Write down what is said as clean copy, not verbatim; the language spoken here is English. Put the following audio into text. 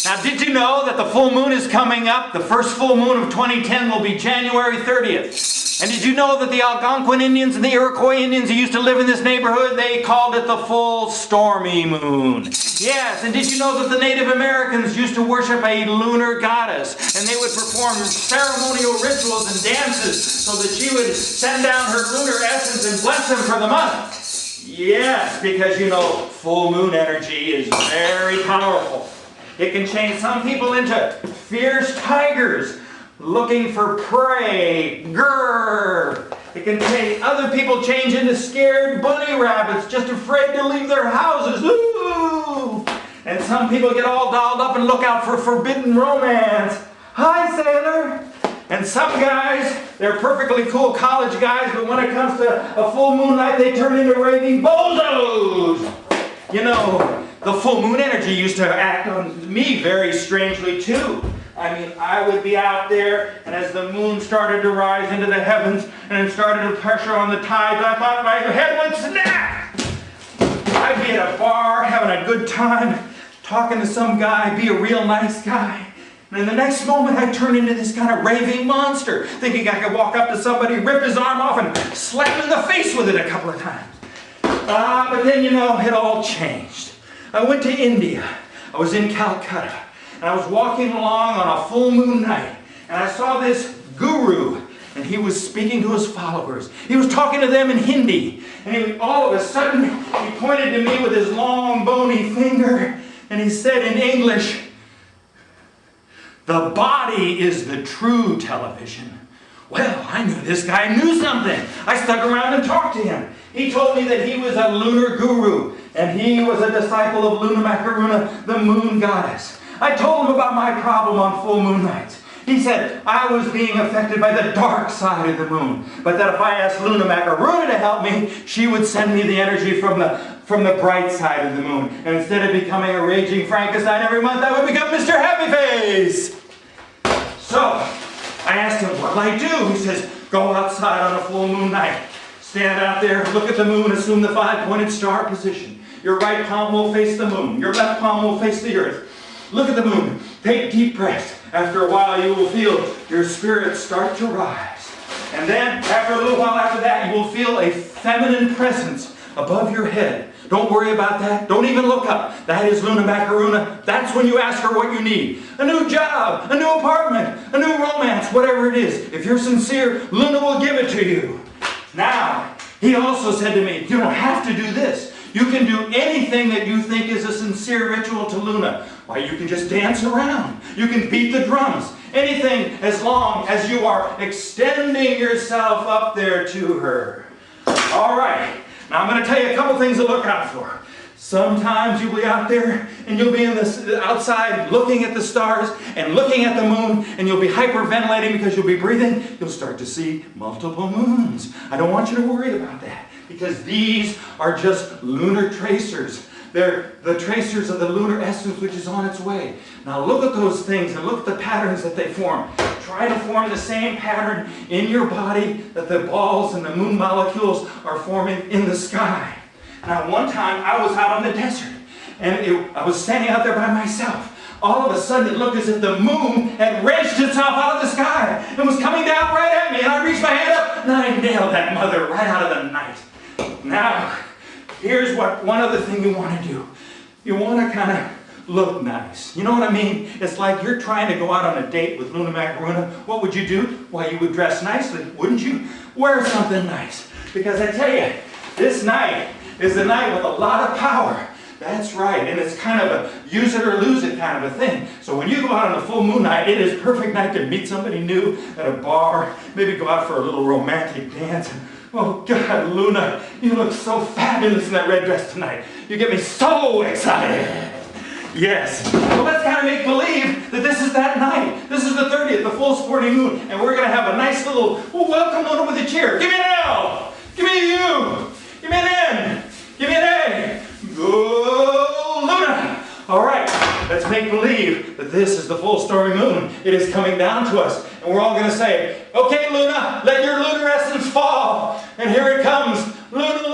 Now, did you know that the full moon is coming up? The first full moon of 2010 will be January 30th. And did you know that the Algonquin Indians and the Iroquois Indians who used to live in this neighborhood, they called it the full stormy moon? Yes, and did you know that the Native Americans used to worship a lunar goddess, and they would perform ceremonial rituals and dances so that she would send down her lunar essence and bless them for the month? Yes, because you know, full moon energy is very powerful. It can change some people into fierce tigers looking for prey. Grrr. It can make other people change into scared bunny rabbits just afraid to leave their houses. Ooh. And some people get all dolled up and look out for forbidden romance. Hi, sailor. And some guys, they're perfectly cool college guys, but when it comes to a full moon night, they turn into raving bozos. You know, the full moon energy used to act on me very strangely too. I mean, I would be out there, and as the moon started to rise into the heavens, and it started to pressure on the tides, I thought my head would snap. I'd be at a bar, having a good time, talking to some guy, be a real nice guy. And in the next moment, I turn into this kind of raving monster, thinking I could walk up to somebody, rip his arm off, and slap him in the face with it a couple of times. But then, you know, it all changed. I went to India. I was in Calcutta. And I was walking along on a full moon night. And I saw this guru. And he was speaking to his followers. He was talking to them in Hindi. And all of a sudden, he pointed to me with his long, bony finger. And he said in English, "The body is the true television." Well, I knew this guy knew something. I stuck around and talked to him. He told me that he was a lunar guru, and he was a disciple of Luna Macaroona, the moon goddess. I told him about my problem on full moon nights. He said I was being affected by the dark side of the moon, but that if I asked Luna Macaroona to help me, she would send me the energy from the bright side of the moon. And instead of becoming a raging Frankenstein every month, I would become Mr. Happy Face. So, I asked him, what'll I do? He says, go outside on a full moon night. Stand out there, look at the moon, assume the 5-pointed star position. Your right palm will face the moon. Your left palm will face the earth. Look at the moon. Take deep breaths. After a while, you will feel your spirits start to rise. And then, after a little while after that, you will feel a feminine presence above your head. Don't worry about that. Don't even look up. That is Luna Macaroona. That's when you ask her what you need. A new job, a new apartment, a new romance, whatever it is. If you're sincere, Luna will give it to you. Now, he also said to me, you don't have to do this. You can do anything that you think is a sincere ritual to Luna. Why, you can just dance around. You can beat the drums. Anything as long as you are extending yourself up there to her. All right. Now I'm going to tell you a couple things to look out for. Sometimes you'll be out there and you'll be outside looking at the stars and looking at the moon, and you'll be hyperventilating because you'll be breathing. You'll start to see multiple moons. I don't want you to worry about that because these are just lunar tracers. They're the tracers of the lunar essence which is on its way. Now look at those things and look at the patterns that they form. Try to form the same pattern in your body that the balls and the moon molecules are forming in the sky. Now one time I was out on the desert and I was standing out there by myself. All of a sudden it looked as if the moon had wrenched itself out of the sky and was coming down right at me, and I reached my hand up and I nailed that mother right out of the night. Now, here's one other thing you want to do. You want to kind of look nice. You know what I mean? It's like you're trying to go out on a date with Luna Macaroona. What would you do? Why, you would dress nicely, wouldn't you? Wear something nice. Because I tell you, this night is a night with a lot of power. That's right, and it's kind of a use it or lose it kind of a thing. So when you go out on a full moon night, it is a perfect night to meet somebody new at a bar, maybe go out for a little romantic dance. Oh God, Luna, you look so fabulous in that red dress tonight. You get me so excited. Yes. Well, let's kind of make believe that this is that night. This is the 30th, the full sporting moon, and we're going to have a nice little welcome Luna with a cheer. Give me an L. Give me a U. Give me an N. Give me an A. Go Luna. All right, let's make believe that this is the full stormy moon. It is coming down to us, and we're all going to say, okay, Luna, let your lunar essence fall. And here it comes. Luna,